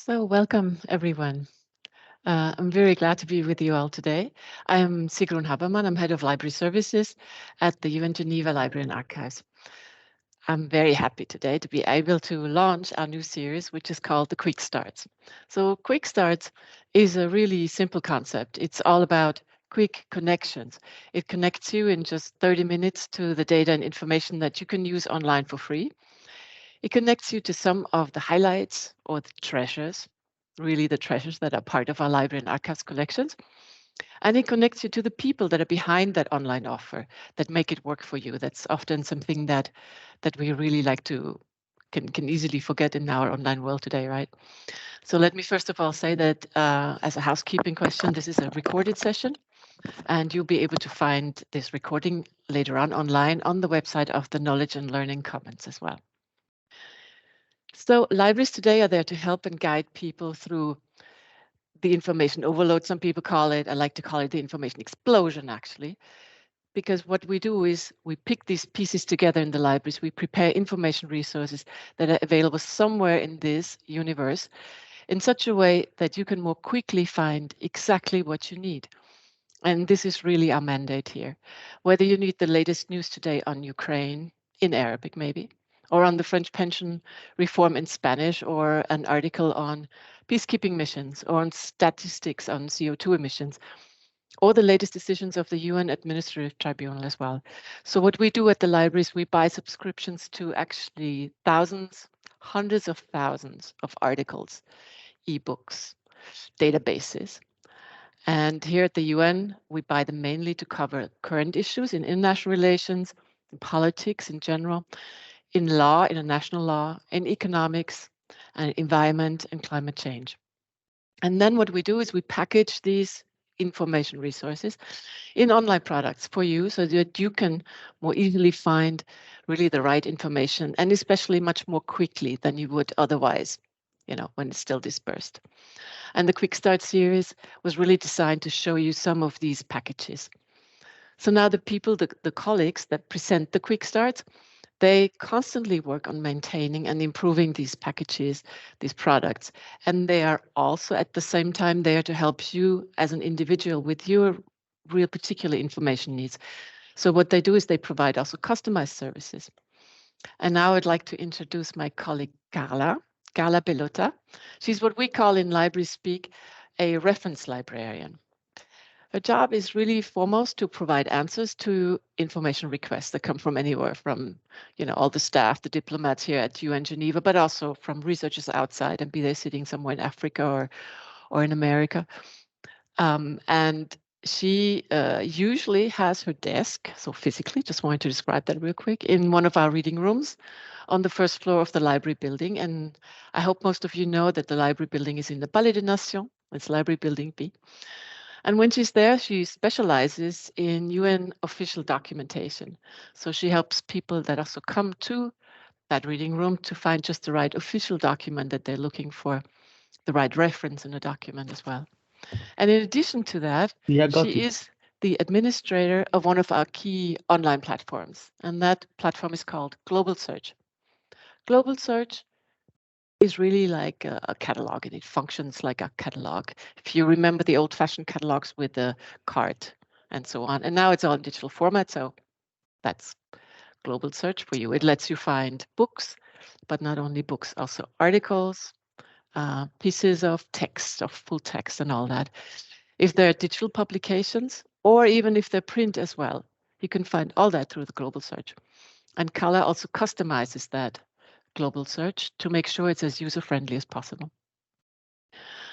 So welcome, everyone. I'm very glad to be with you all today. I'm Sigrun Habermann. I'm head of library services at the UN Geneva Library and Archives. I'm very happy today to be able to launch our new series, which is called the Quick Starts. So Quick Starts is a really simple concept. It's all about quick connections. It connects you in just 30 minutes to the data and information that you can use online for free. It connects you to some of the highlights or the treasures, really the treasures that are part of our library and archives collections. And it connects you to the people that are behind that online offer that make it work for you. That's often something that we really like to can easily forget in our online world today, right? So let me first of all say that as a housekeeping question, this is a recorded session, and you'll be able to find this recording later on online on the website of the Knowledge and Learning Commons as well. So libraries today are there to help and guide people through the information overload, some people call it. I like to call it the information explosion, actually, because what we do is we pick these pieces together in the libraries. We prepare information resources that are available somewhere in this universe in such a way that you can more quickly find exactly what you need. And this is really our mandate here. Whether you need the latest news today on Ukraine, in Arabic maybe, or on the French pension reform in Spanish, or an article on peacekeeping missions, or on statistics on CO2 emissions, or the latest decisions of the UN Administrative Tribunal as well. So what we do at the libraries, we buy subscriptions to actually thousands, hundreds of thousands of articles, ebooks, databases. And here at the UN, we buy them mainly to cover current issues in international relations, in politics in general, in law, international law, in economics, and environment and climate change. And then what we do is we package these information resources in online products for you so that you can more easily find really the right information, and especially much more quickly than you would otherwise, when it's still dispersed. And the Quick Start series was really designed to show you some of these packages. So now the people, the colleagues that present the Quick Starts, they constantly work on maintaining and improving these packages, these products. And they are also at the same time there to help you as an individual with your real particular information needs. So what they do is they provide also customized services. And now I'd like to introduce my colleague, Carla Bellota. She's what we call in library speak a reference librarian. Her job is really foremost to provide answers to information requests that come from anywhere, from all the staff, the diplomats here at UN Geneva, but also from researchers outside, and be they sitting somewhere in Africa or in America. And she usually has her desk, so physically, just wanted to describe that real quick, in one of our reading rooms on the first floor of the library building. And I hope most of you know that the library building is in the Palais des Nations. It's Library Building B. And when she's there, she specializes in UN official documentation. So she helps people that also come to that reading room to find just the right official document that they're looking for, the right reference in the document as well. And in addition to that, she is the administrator of one of our key online platforms, and that platform is called Global Search. Global Search is really like a catalog, and it functions like a catalog. If you remember the old-fashioned catalogs with the card and so on, and now it's all in digital format, so that's Global Search for you. It lets you find books, but not only books, also articles, pieces of text, of full text and all that. If they're digital publications, or even if they're print as well, you can find all that through the Global Search. And Carla also customizes that Global Search to make sure it's as user-friendly as possible.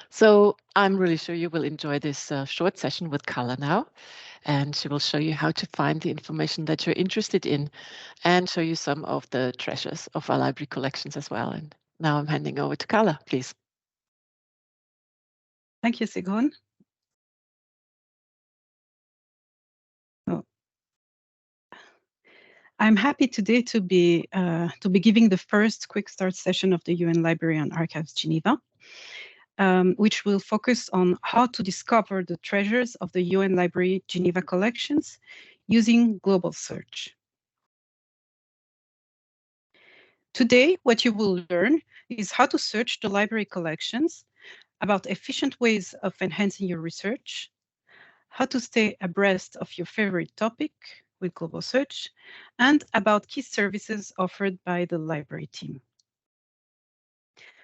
So I'm really sure you will enjoy this short session with Carla now, and she will show you how to find the information that you're interested in and show you some of the treasures of our library collections as well. And now I'm handing over to Carla, please. Thank you, Sigrun. I'm happy today to be giving the first quick start session of the UN Library and Archives Geneva, which will focus on how to discover the treasures of the UN Library Geneva collections using global search. Today, what you will learn is how to search the library collections, about efficient ways of enhancing your research, how to stay abreast of your favorite topic with Global Search, and about key services offered by the library team.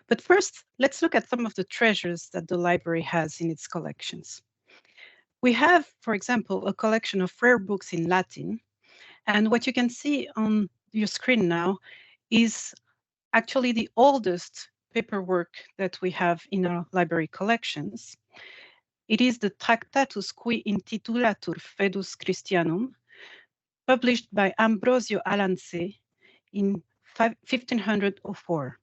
But first, let's look at some of the treasures that the library has in its collections. We have, for example, a collection of rare books in Latin. And what you can see on your screen now is actually the oldest paperwork that we have in our library collections. It is the Tractatus qui intitulatur Fidus Christianum, published by Ambrosio Alance in 1504.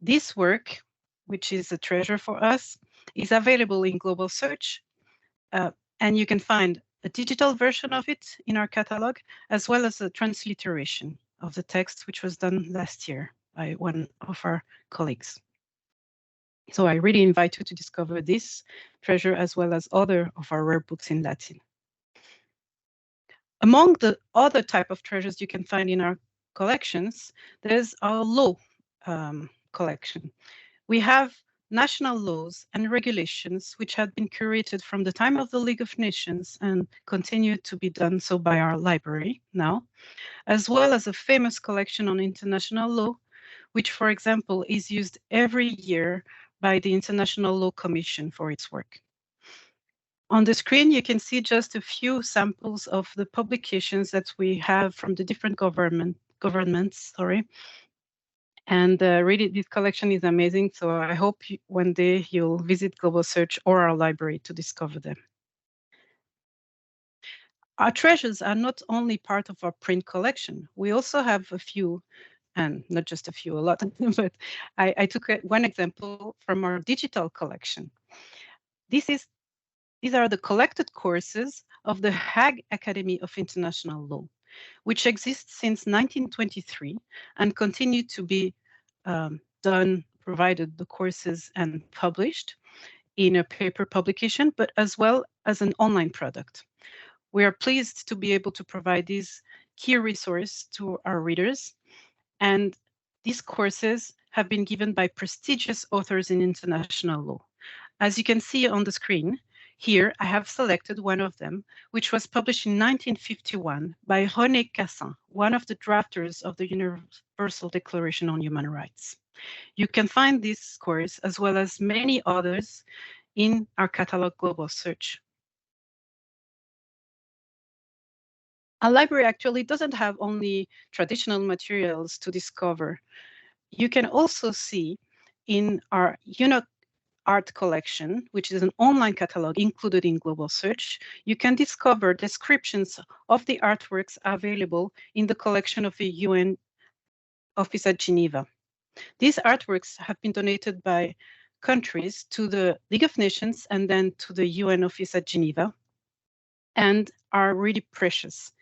This work, which is a treasure for us, is available in Global Search, and you can find a digital version of it in our catalog, as well as a transliteration of the text, which was done last year by one of our colleagues. So I really invite you to discover this treasure as well as other of our rare books in Latin. Among the other type of treasures you can find in our collections, there's our law collection. We have national laws and regulations which had been curated from the time of the League of Nations and continue to be done so by our library now, as well as a famous collection on international law, which, for example, is used every year by the International Law Commission for its work. On the screen, you can see just a few samples of the publications that we have from the different governments. And really, this collection is amazing. So I hope one day you'll visit Global Search or our library to discover them. Our treasures are not only part of our print collection. We also have a few, and not just a few, a lot, but I took one example from our digital collection. These are the collected courses of the Hague Academy of International Law, which exists since 1923 and continue to be provided the courses and published in a paper publication, but as well as an online product. We are pleased to be able to provide this key resource to our readers, and these courses have been given by prestigious authors in international law. As you can see on the screen, here I have selected one of them, which was published in 1951 by René Cassin, one of the drafters of the Universal Declaration on Human Rights. You can find this course, as well as many others, in our Catalogue Global Search. Our library actually doesn't have only traditional materials to discover. You can also see in our UNOG art collection, which is an online catalog included in Global Search, you can discover descriptions of the artworks available in the collection of the UN office at Geneva. These artworks have been donated by countries to the League of Nations and then to the UN office at Geneva, and are really precious.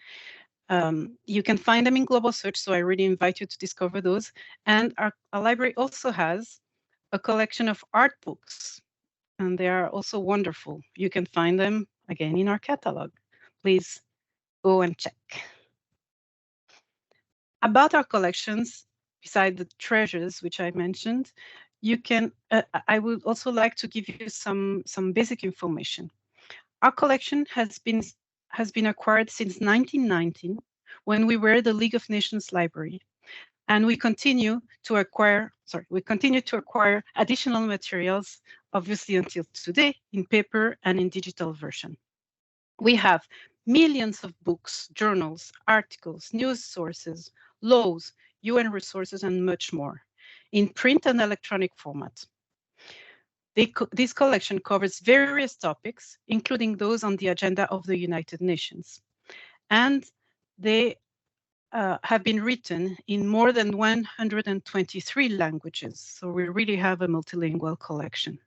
You can find them in Global Search, so I really invite you to discover those. And our library also has a collection of art books, and they are also wonderful. You can find them again in our catalog. Please go and check. About our collections, beside the treasures which I mentioned, you can. I would also like to give you some basic information. Our collection has been acquired since 1919, when we were the League of Nations Library, and we continue to acquire additional materials, obviously until today, in paper and in digital version. We have millions of books, journals, articles, news sources, laws, UN resources, and much more in print and electronic format. This collection covers various topics, including those on the agenda of the United Nations. And they have been written in more than 123 languages. So we really have a multilingual collection.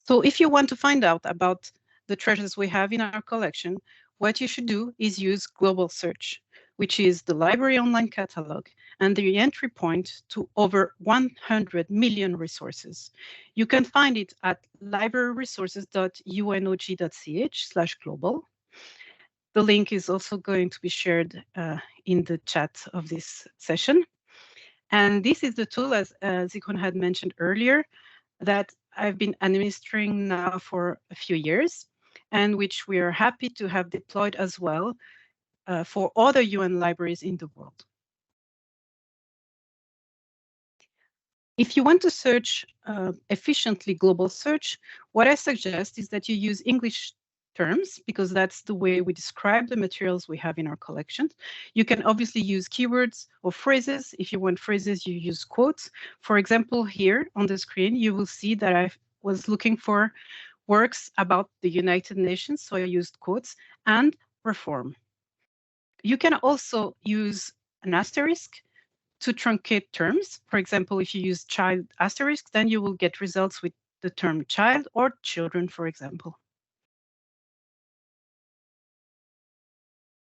So if you want to find out about the treasures we have in our collection, what you should do is use Global Search, which is the library online catalog and the entry point to over 100 million resources. You can find it at libraryresources.unog.ch/global. The link is also going to be shared in the chat of this session. And this is the tool, as Sigrun had mentioned earlier, that I've been administering now for a few years, and which we are happy to have deployed as well for other UN libraries in the world. If you want to search efficiently global search, what I suggest is that you use English terms, because that's the way we describe the materials we have in our collection. You can obviously use keywords or phrases. If you want phrases, you use quotes. For example, here on the screen, you will see that I was looking for works about the United Nations, so I used quotes, and reform. You can also use an asterisk to truncate terms. For example, if you use child asterisk, then you will get results with the term child or children, for example.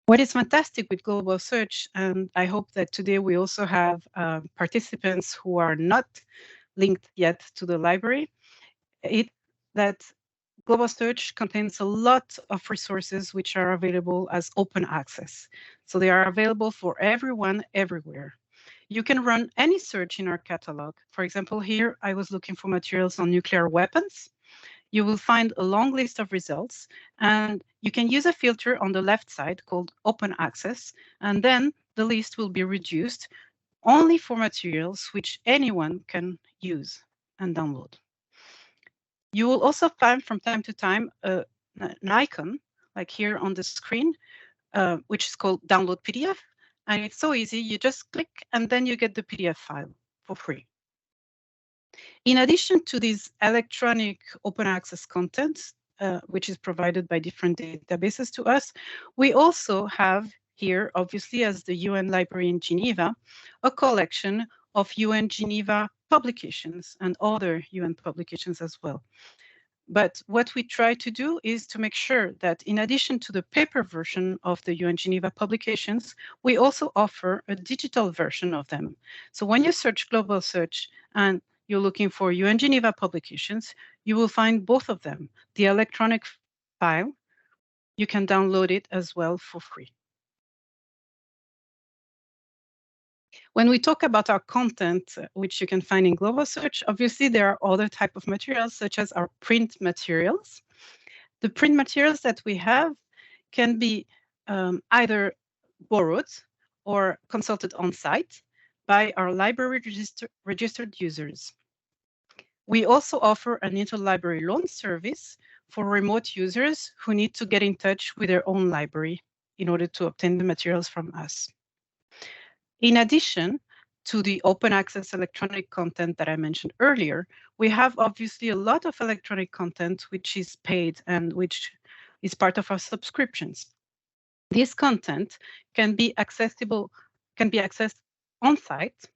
What is fantastic with global search, and I hope that today we also have participants who are not linked yet to the library, is that global search contains a lot of resources which are available as open access. So they are available for everyone, everywhere. You can run any search in our catalog. For example, here I was looking for materials on nuclear weapons. You will find a long list of results, and you can use a filter on the left side called Open Access, and then the list will be reduced only for materials which anyone can use and download. You will also find from time to time an icon, like here on the screen, which is called Download PDF. And it's so easy, you just click and then you get the PDF file for free. In addition to these electronic open access content, which is provided by different databases to us, we also have here, obviously, as the UN Library in Geneva, a collection of UN Geneva publications and other UN publications as well. But what we try to do is to make sure that in addition to the paper version of the UN Geneva publications, we also offer a digital version of them. So when you search global search and you're looking for UN Geneva publications, you will find both of them. The electronic file, you can download it as well for free. When we talk about our content, which you can find in global search, obviously there are other types of materials, such as our print materials. The print materials that we have can be either borrowed or consulted on site by our library registered users. We also an interlibrary loan service for remote users who need to get in touch with their own library in order to obtain the materials from us. In addition to the open access electronic content that I mentioned earlier, we have obviously a lot of electronic content which is paid and which is part of our subscriptions. This content can be accessed on site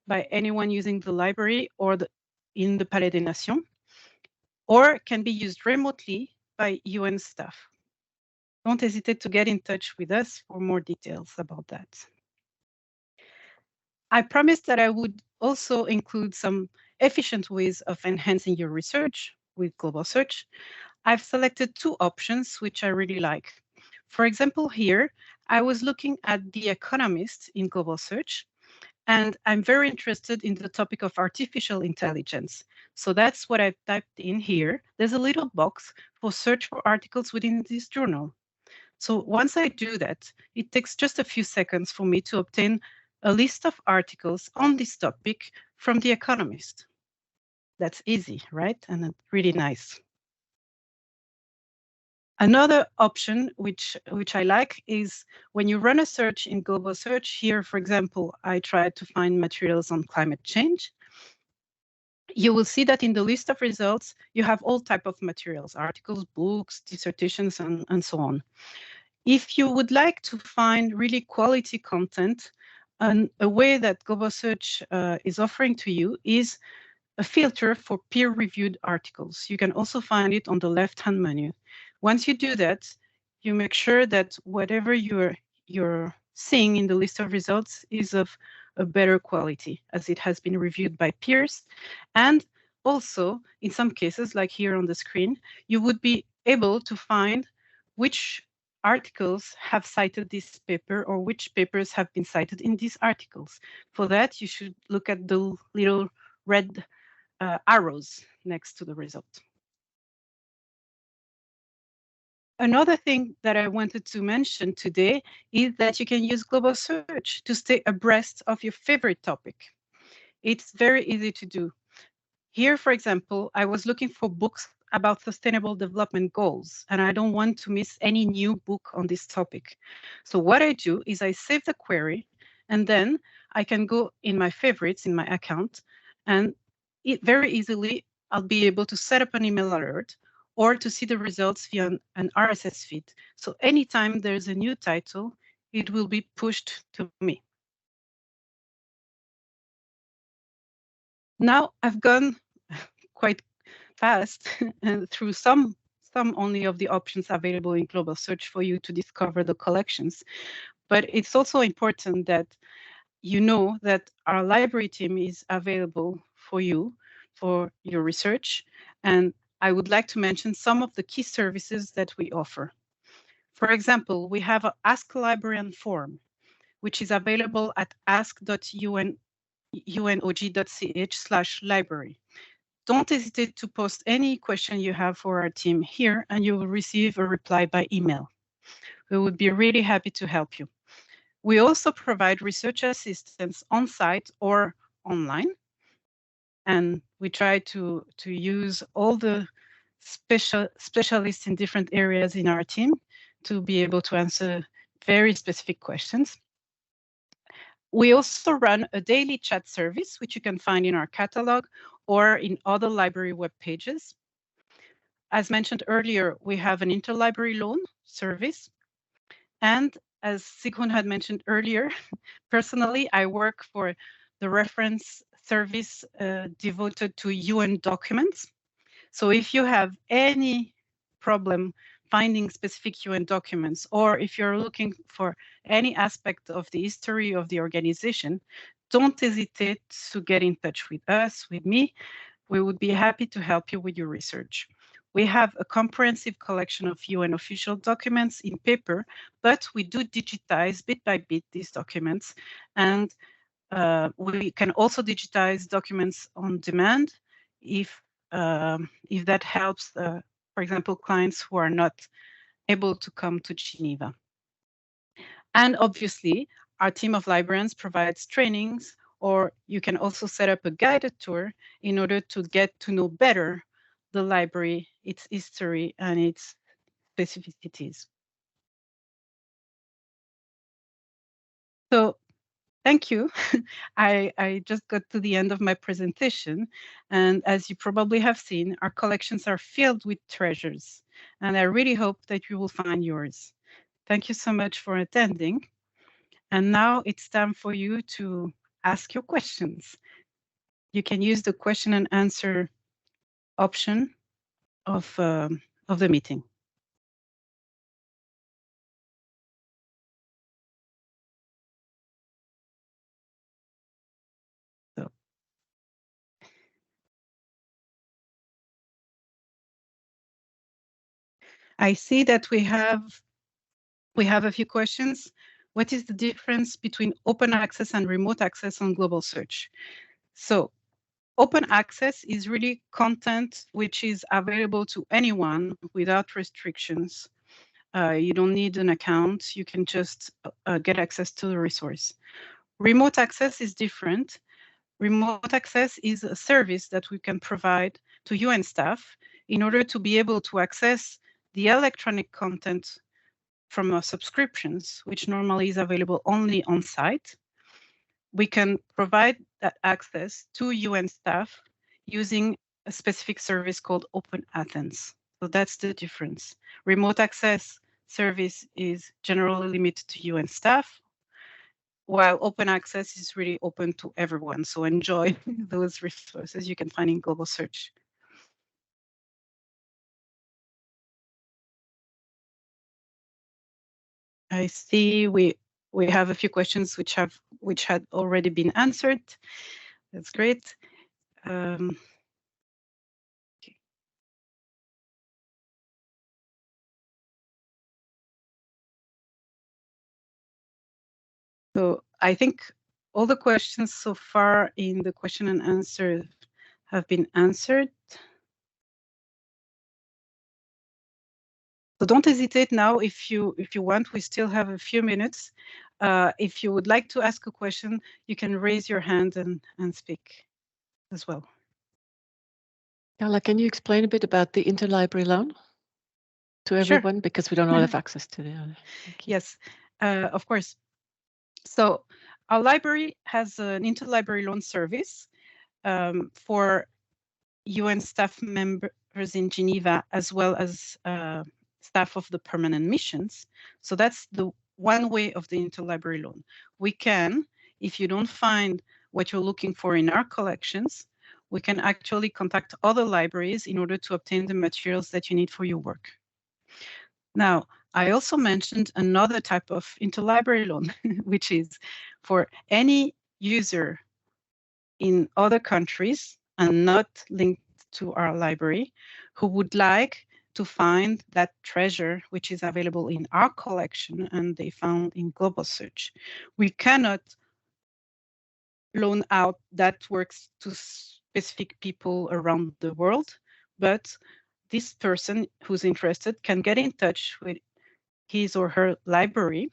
by anyone using the library or in the Palais des Nations, or can be used remotely by UN staff. Don't hesitate to get in touch with us for more details about that. I promised that I would also include some efficient ways of enhancing your research with global search. I've selected two options which I really like. For example, here, I was looking at The Economist in global search, and I'm very interested in the topic of artificial intelligence. So that's what I've typed in here. There's a little box for search for articles within this journal. So once I do that, it takes just a few seconds for me to obtain a list of articles on this topic from The Economist. That's easy, right? And really nice. Another option which I like is when you run a search in global search. Here, for example, I tried to find materials on climate change. You will see that in the list of results, you have all types of materials, articles, books, dissertations, and so on. If you would like to find really quality content, a way that global search is offering to you is a filter for peer-reviewed articles. You can also find it on the left-hand menu. Once you do that, you make sure that whatever you're seeing in the list of results is of a better quality, as it has been reviewed by peers. And also, in some cases, like here on the screen, you would be able to find which articles have cited this paper or which papers have been cited in these articles. For that, you should look at the little red arrows next to the result. Another thing that I wanted to mention today is that you can use global search to stay abreast of your favorite topic. It's very easy to do. Here, for example, I was looking for books about sustainable development goals, and I don't want to miss any new book on this topic. So what I do is I save the query, and then I can go in my favorites in my account, and very easily I'll be able to set up an email alert or to see the results via an RSS feed. So anytime there's a new title, it will be pushed to me. Now I've gone quite fast and through some only of the options available in global search for you to discover the collections. But it's also important that you know that our library team is available for you for your research. And I would like to mention some of the key services that we offer. For example, we have an Ask a Librarian form, which is available at ask.unog.ch/library. Don't hesitate to post any question you have for our team here, and you will receive a reply by email. We would be really happy to help you. We also provide research assistance on site or online, and we try to use all the specialists in different areas in our team to be able to answer very specific questions. We also run a daily chat service, which you can find in our catalog or in other library web pages. As mentioned earlier, we have an interlibrary loan service. And as Sigrun had mentioned earlier, personally, I work for the reference service devoted to UN documents. So if you have any problem finding specific UN documents, or if you're looking for any aspect of the history of the organization, don't hesitate to get in touch with us, with me. We would be happy to help you with your research. We have a comprehensive collection of UN official documents in paper, but we do digitize bit by bit these documents. And we can also digitize documents on demand if that helps, for example, clients who are not able to come to Geneva. And obviously, our team of librarians provides trainings, or you can also set up a guided tour in order to get to know better the library, its history, and its specificities. So thank you. I just got to the end of my presentation. And as you probably have seen, our collections are filled with treasures. And I really hope that you will find yours. Thank you so much for attending. And now it's time for you to ask your questions. You can use the question and answer option of the meeting. So I see that we have a few questions. What is the difference between open access and remote access on global search? So open access is really content which is available to anyone without restrictions. You don't need an account. You can just get access to the resource. Remote access is different. Remote access is a service that we can provide to UN staff in order to be able to access the electronic content from our subscriptions, which normally is available only on site. We can provide that access to UN staff using a specific service called Open Athens. So that's the difference. Remote access service is generally limited to UN staff, while open access is really open to everyone. So enjoy those resources you can find in Global Search. I see we have a few questions which had already been answered. That's great. Okay. So I think all the questions so far in the question and answer have been answered. So don't hesitate now if you want. We still have a few minutes. If you would like to ask a question, you can raise your hand and speak as well. Carla, can you explain a bit about the interlibrary loan to everyone? Sure. Because we don't all have access to the other. Yes, of course. So our library has an interlibrary loan service for UN staff members in Geneva, as well as staff of the permanent missions. So that's the one way of the interlibrary loan. We can, if you don't find what you're looking for in our collections, we can actually contact other libraries in order to obtain the materials that you need for your work. Now, I also mentioned another type of interlibrary loan, which is for any user in other countries and not linked to our library who would like to find that treasure which is available in our collection and they found in global search. We cannot loan out that works to specific people around the world, but this person who's interested can get in touch with his or her library.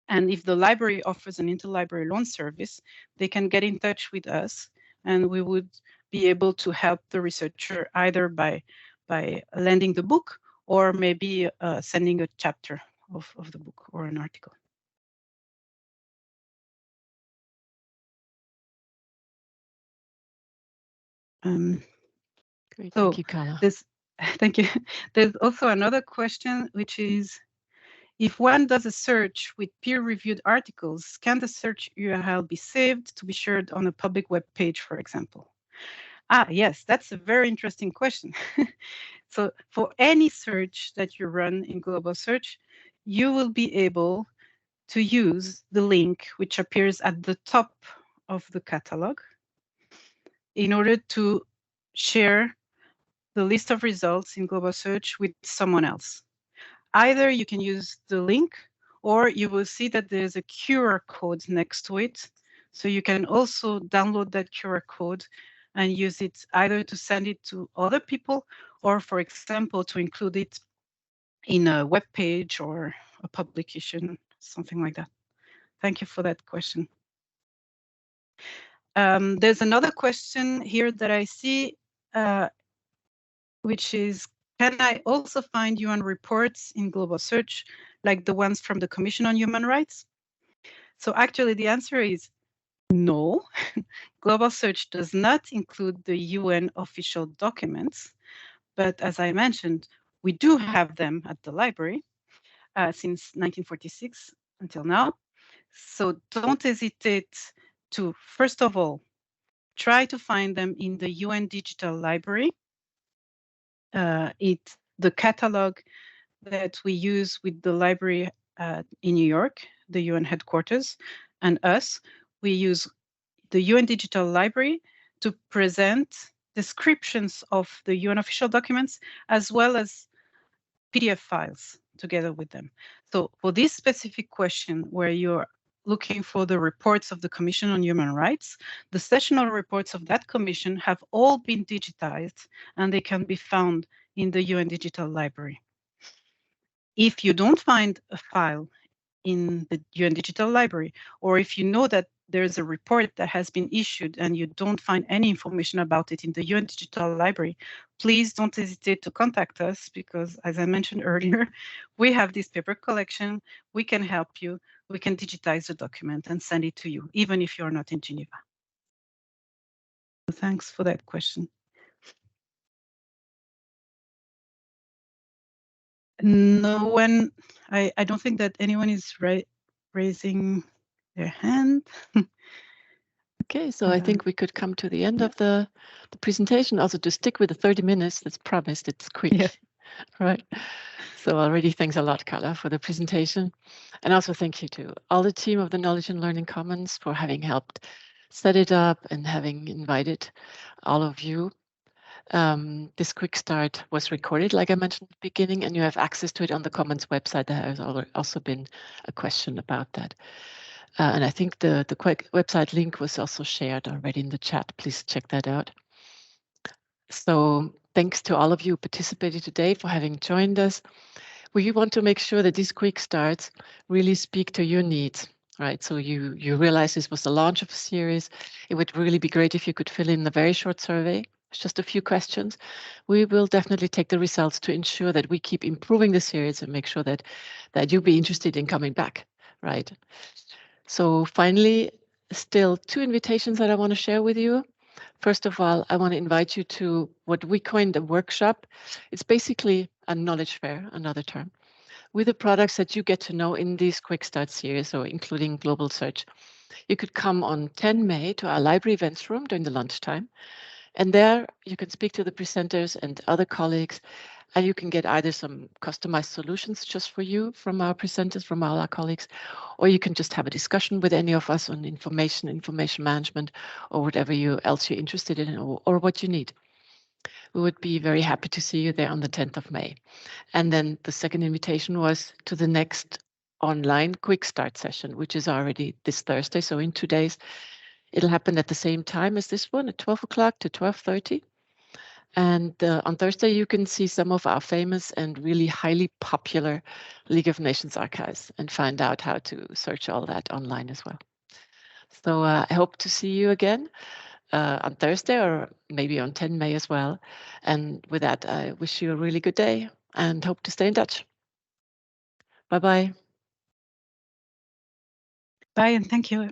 And if the library offers an interlibrary loan service, they can get in touch with us and we would be able to help the researcher either by lending the book or maybe sending a chapter of the book or an article. Great, so thank you, Carla. Thank you. There's also another question, which is, if one does a search with peer-reviewed articles, can the search URL be saved to be shared on a public web page, for example? Yes, that's a very interesting question. So for any search that you run in Global Search, you will be able to use the link which appears at the top of the catalog in order to share the list of results in Global Search with someone else. Either you can use the link or you will see that there's a QR code next to it. So you can also download that QR code and use it either to send it to other people or, for example, to include it in a web page or a publication, something like that. Thank you for that question. There's another question here that I see, which is, can I also find UN reports in Global Search, like the ones from the Commission on Human Rights? So actually the answer is no. Global Search does not include the UN official documents, but as I mentioned, we do have them at the library since 1946 until now. So don't hesitate to, first of all, try to find them in the UN Digital Library. It's the catalog that we use with the library in New York, the UN headquarters, and us. We use the UN Digital Library to present descriptions of the UN official documents as well as PDF files together with them. So for this specific question where you're looking for the reports of the Commission on Human Rights, the sessional reports of that commission have all been digitized and they can be found in the UN Digital Library. If you don't find a file in the UN Digital Library, or if you know that there's a report that has been issued and you don't find any information about it in the UN Digital Library, please don't hesitate to contact us because, as I mentioned earlier, we have this paper collection. We can help you. We can digitize the document and send it to you, even if you're not in Geneva. So thanks for that question. No one, I don't think that anyone is raising their hand. Okay, so I think we could come to the end of the presentation. Also, to stick with the 30 minutes that's promised, it's quick, right? So already thanks a lot, Carla, for the presentation. And also thank you to all the team of the Knowledge and Learning Commons for having helped set it up and having invited all of you. This quick start was recorded, like I mentioned at the beginning, and you have access to it on the Commons website. There has also been a question about that. And I think the website link was also shared already in the chat. Please check that out. So thanks to all of you who participated today for having joined us. We want to make sure that these quick starts really speak to your needs, right? So you realize this was the launch of a series. It would really be great if you could fill in a very short survey. It's just a few questions. We will definitely take the results to ensure that we keep improving the series and make sure that you'll be interested in coming back, right? So finally, still 2 invitations that I want to share with you. First of all, I want to invite you to what we coined a workshop. It's basically a knowledge fair, another term, with the products that you get to know in this Quick Start series, so including Global Search. You could come on 10 May to our library events room during the lunchtime. And there you can speak to the presenters and other colleagues, and you can get either some customized solutions just for you from our presenters, from all our colleagues, or you can just have a discussion with any of us on information management, or whatever else you're interested in, or what you need. We would be very happy to see you there on the 10th of May. And then the second invitation was to the next online quick start session, which is already this Thursday. So in 2 days, it'll happen at the same time as this one at 12 o'clock to 12:30. And on Thursday, you can see some of our famous and really highly popular League of Nations archives and find out how to search all that online as well. So I hope to see you again on Thursday, or maybe on 10 May as well. And with that, I wish you a really good day and hope to stay in touch. Bye-bye. Bye, and thank you.